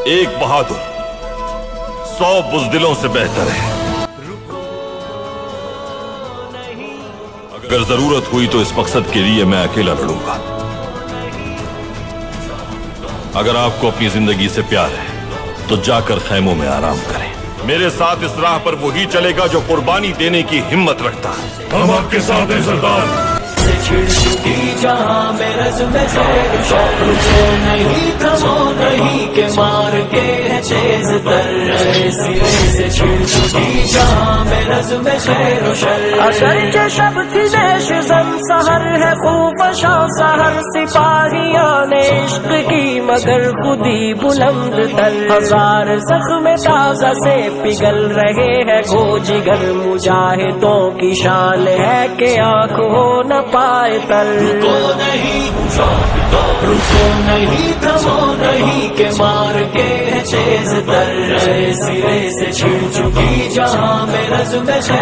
एक बहादुर 100 बुज़दिलों से बेहतर है। अगर जरूरत हुई तो इस मकसद के लिए मैं अकेला लड़ूंगा। अगर आपको अपनी जिंदगी से प्यार है तो जाकर खैमों में आराम करें। मेरे साथ इस राह पर वही चलेगा जो कुर्बानी देने की हिम्मत रखता है। हम आपके साथ हैं सरदार। छिड़ चुकी जहां में रज़्म से नहीं थमो नहीं के मार के है तेज तर सिरे से छिड़ चुकी जहां में रज़्म से अगर के शब थी देश जन सहर है खूफ शाह सहर सिपाहियां ने इश्क की मगर खुदी बुलंद तर हजार जख्म ताजा से पिघल रहे हैं गो जिगर मुजाहिदों की शान है कि आंख हो न पाए तर रुको नहीं थमो नहीं के मार के है तेज तर सिरे से छिड़ चुकी जहां में रज़्म से